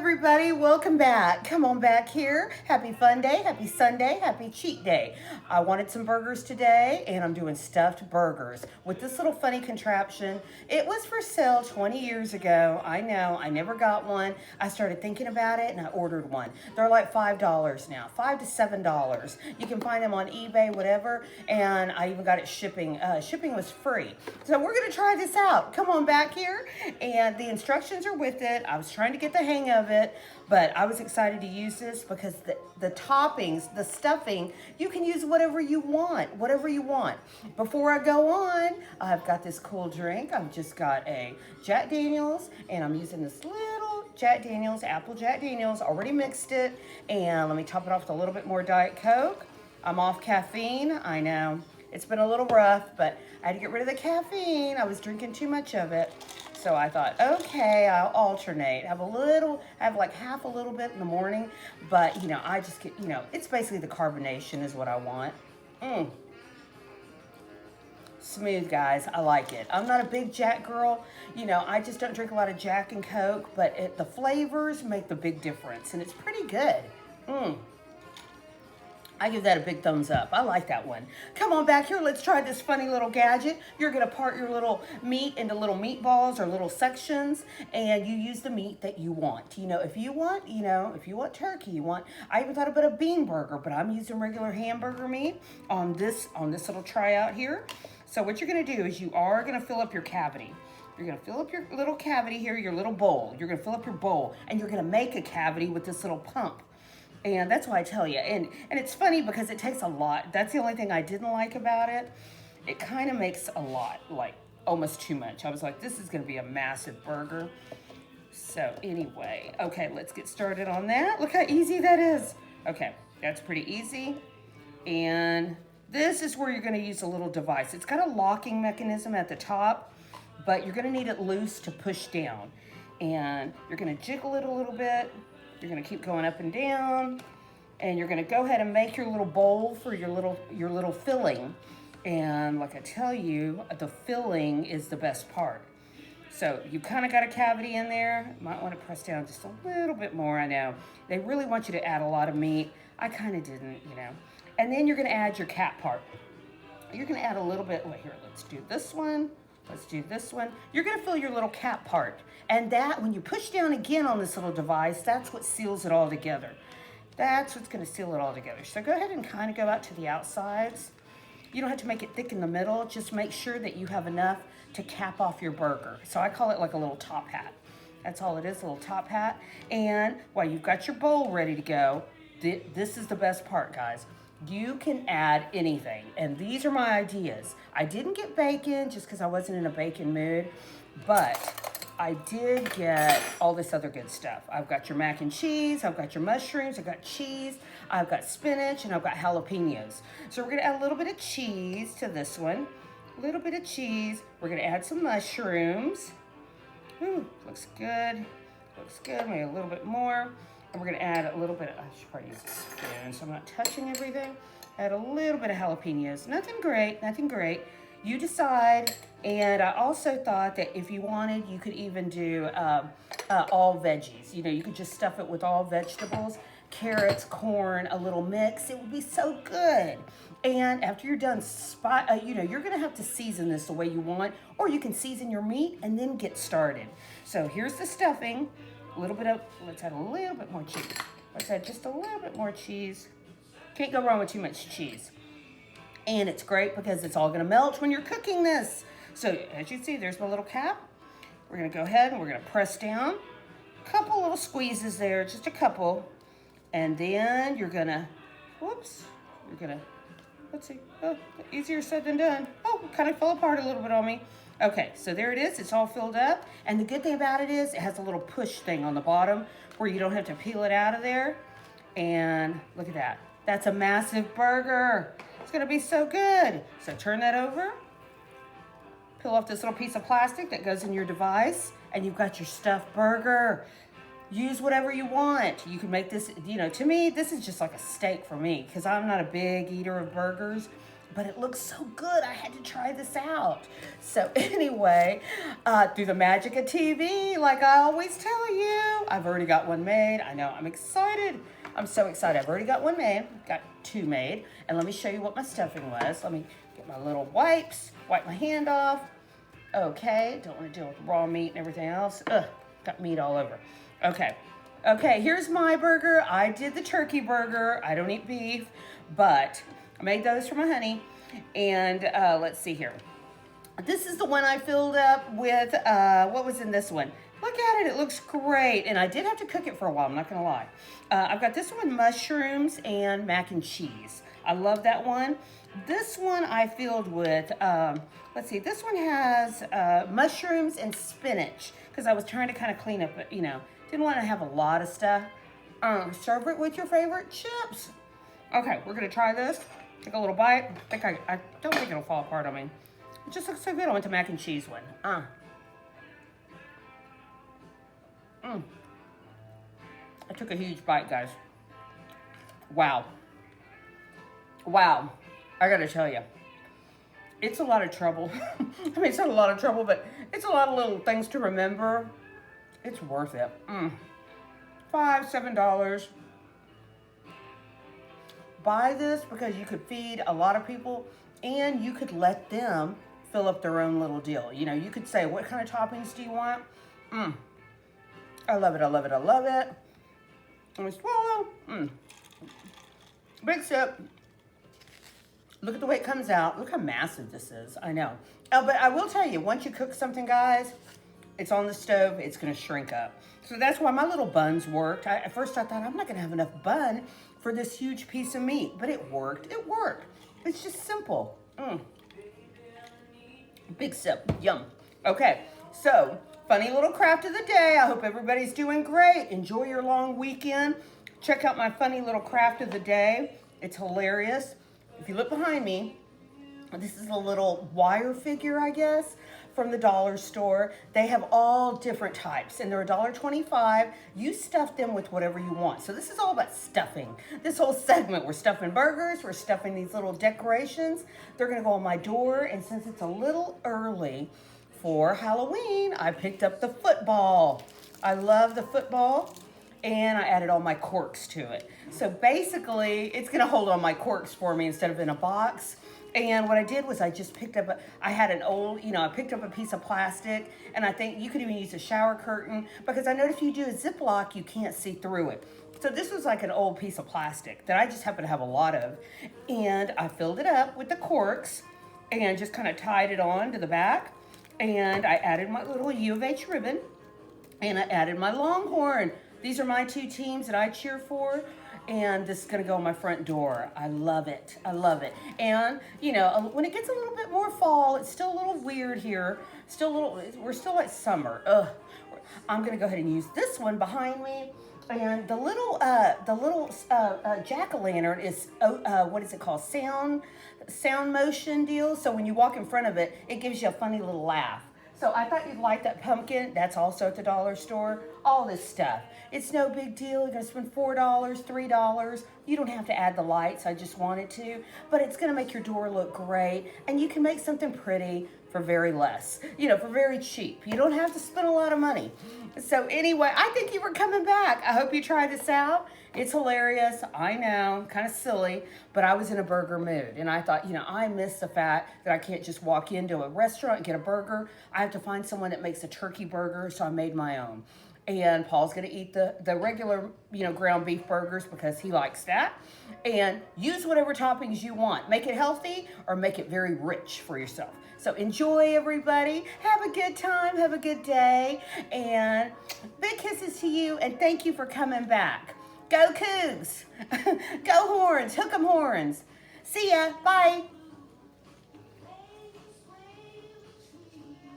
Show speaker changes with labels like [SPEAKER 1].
[SPEAKER 1] everybody, welcome back. Come on back here. Happy fun day, happy Sunday, happy cheat day. I wanted some burgers today and I'm doing stuffed burgers with this little funny contraption. It was for sale 20 years ago. I know, I never got one. I started thinking about it and I ordered one. They're like $5 now, $5 to $7. You can find them on eBay, whatever, and I even got it shipping. Shipping was free. So we're gonna try this out. Come on back here, and the instructions are with it. I was trying to get the hang of it, but I was excited to use this because the toppings, the stuffing, you can use whatever you want, whatever you want. Before I go on, I've got this cool drink. I've just got a Jack Daniels, and I'm using this little Jack Daniels, apple Jack Daniels, already mixed it, and let me top it off with a little bit more Diet Coke. I'm off caffeine, I know. It's been a little rough, but I had to get rid of the caffeine. I was drinking too much of it. So I thought, okay, I'll alternate. Have like half a little bit in the morning, but you know, I just get, you know, it's basically the carbonation is what I want. Smooth, guys, I like it. I'm not a big Jack girl. You know, I just don't drink a lot of Jack and Coke, but the flavors make the big difference, and it's pretty good. I give that a big thumbs up. I like that one. Come on back here. Let's try this funny little gadget. You're going to part your little meat into little meatballs or little sections, and you use the meat that you want. You know, if you want turkey, I even thought about a bean burger, but I'm using regular hamburger meat on this little tryout here. So what you're going to do is you are going to fill up your cavity. You're going to fill up your little cavity here, your little bowl. You're going to fill up your bowl, and you're going to make a cavity with this little pump. And that's why I tell you. And it's funny because it takes a lot. That's the only thing I didn't like about it. It kind of makes a lot, like almost too much. I was like, this is going to be a massive burger. So anyway, okay, let's get started on that. Look how easy that is. Okay, that's pretty easy. And this is where you're going to use a little device. It's got a locking mechanism at the top, but you're going to need it loose to push down. And you're going to jiggle it a little bit. You're going to keep going up and down, and you're going to go ahead and make your little bowl for your little filling. And like I tell you, the filling is the best part. So you kind of got a cavity in there. Might want to press down just a little bit more. I know they really want you to add a lot of meat. I kind of didn't, you know. And then you're going to add your cap part. You're going to add a little bit. Wait, here, let's do this one. Let's do this one. You're going to fill your little cap part. And that, when you push down again on this little device, that's what seals it all together. That's what's going to seal it all together. So go ahead and kind of go out to the outsides. You don't have to make it thick in the middle. Just make sure that you have enough to cap off your burger. So I call it like a little top hat. That's all it is, a little top hat. And while you've got your bowl ready to go, this is the best part, guys. You can add anything, and these are my ideas. I didn't get bacon just because I wasn't in a bacon mood, but I did get all this other good stuff. I've got your mac and cheese, I've got your mushrooms, I've got cheese, I've got spinach, and I've got jalapenos. So we're gonna add a little bit of cheese to this one. A little bit of cheese. We're gonna add some mushrooms. Ooh, looks good. Looks good, maybe a little bit more. And we're gonna add a little bit of, I should probably use a spoon so I'm not touching everything. Add a little bit of jalapenos. Nothing great, nothing great. You decide. And I also thought that if you wanted, you could even do all veggies. You know, you could just stuff it with all vegetables, carrots, corn, a little mix. It would be so good. And after you're done, you know, you're gonna have to season this the way you want, or you can season your meat and then get started. So here's the stuffing. Let's add a little bit more cheese. Let's add just a little bit more cheese. Can't go wrong with too much cheese. And it's great because it's all gonna melt when you're cooking this. So as you see, there's my little cap. We're gonna go ahead and we're gonna press down. Couple little squeezes there, just a couple. And then you're gonna, let's see, oh, easier said than done. Oh, it kind of fell apart a little bit on me. Okay, so there it is, it's all filled up. And the good thing about it is it has a little push thing on the bottom where you don't have to peel it out of there. And look at that, that's a massive burger. It's gonna be so good. So turn that over, peel off this little piece of plastic that goes in your device, and you've got your stuffed burger. Use whatever you want. You can make this, you know, to me, this is just like a steak for me because I'm not a big eater of burgers. but it looks so good. I had to try this out. So anyway, through the magic of TV, like I always tell you, I've already got one made. I know, I'm excited. I'm so excited. I've already got one made, got two made. And let me show you what my stuffing was. Let me get my little wipes, wipe my hand off. Okay, don't want to deal with raw meat and everything else. Ugh, got meat all over. Okay, here's my burger. I did the turkey burger. I don't eat beef, but I made those for my honey. And let's see here. This is the one I filled up with, what was in this one? Look at it, it looks great. And I did have to cook it for a while, I'm not gonna lie. I've got this one, mushrooms and mac and cheese. I love that one. This one I filled with, let's see, this one has mushrooms and spinach, because I was trying to kind of clean up, you know, didn't want to have a lot of stuff. Serve it with your favorite chips. Okay, we're gonna try this. Take a little bite. I don't think it'll fall apart on me. It just looks so good. I went to mac and cheese one. I took a huge bite, guys. Wow. Wow. I gotta tell you, it's a lot of trouble. I mean, it's not a lot of trouble, but it's a lot of little things to remember. It's worth it. $5, $7. Buy this because you could feed a lot of people and you could let them fill up their own little deal. You know, you could say, what kind of toppings do you want? I love it, I love it, I love it. Let me swallow. Big sip. Look at the way it comes out. Look how massive this is. I know. Oh, but I will tell you, once you cook something, guys, it's on the stove, it's gonna shrink up. So that's why my little buns worked. At first I thought, I'm not gonna have enough bun for this huge piece of meat, but it worked. It worked. It's just simple. Big sip. Yum. Okay, so funny little craft of the day. I hope everybody's doing great. Enjoy your long weekend. Check out my funny little craft of the day. It's hilarious. If you look behind me, this is a little wire figure, I guess, from the dollar store. They have all different types, and they're $1.25. You stuff them with whatever you want. So this is all about stuffing. This whole segment, we're stuffing burgers, we're stuffing these little decorations. They're gonna go on my door, and since it's a little early for Halloween, I picked up the football. I love the football, and I added all my corks to it. So basically, it's gonna hold all my corks for me instead of in a box. And what I did was I just picked up, I had an old, I picked up a piece of plastic, and I think you could even use a shower curtain, because I know if you do a Ziploc, you can't see through it. So this was like an old piece of plastic that I just happen to have a lot of. And I filled it up with the corks and just kind of tied it on to the back. And I added my little U of H ribbon, and I added my Longhorn. These are my two teams that I cheer for. And this is gonna go on my front door. I love it, I love it. And when it gets a little bit more fall, it's still a little weird here. We're still at summer. I'm gonna go ahead and use this one behind me. And the little jack-o'-lantern is, what is it called? Sound motion deal. So when you walk in front of it, it gives you a funny little laugh. So I thought you'd like that pumpkin. That's also at the dollar store. All this stuff. It's no big deal. You're gonna spend $4, $3. You don't have to add the lights. I just wanted to. But it's gonna make your door look great. And you can make something pretty for very less. For very cheap. You don't have to spend a lot of money. So anyway, I think you were coming back. I hope you try this out. It's hilarious. I know, kind of silly, but I was in a burger mood. And I thought, I miss the fact that I can't just walk into a restaurant and get a burger. I have to find someone that makes a turkey burger, so I made my own. And Paul's gonna eat the regular, ground beef burgers because he likes that. And use whatever toppings you want. Make it healthy or make it very rich for yourself. So enjoy, everybody. Have a good time, have a good day. And big kisses to you, and thank you for coming back. Go Cougs. Go Horns, hook 'em horns. See ya, bye.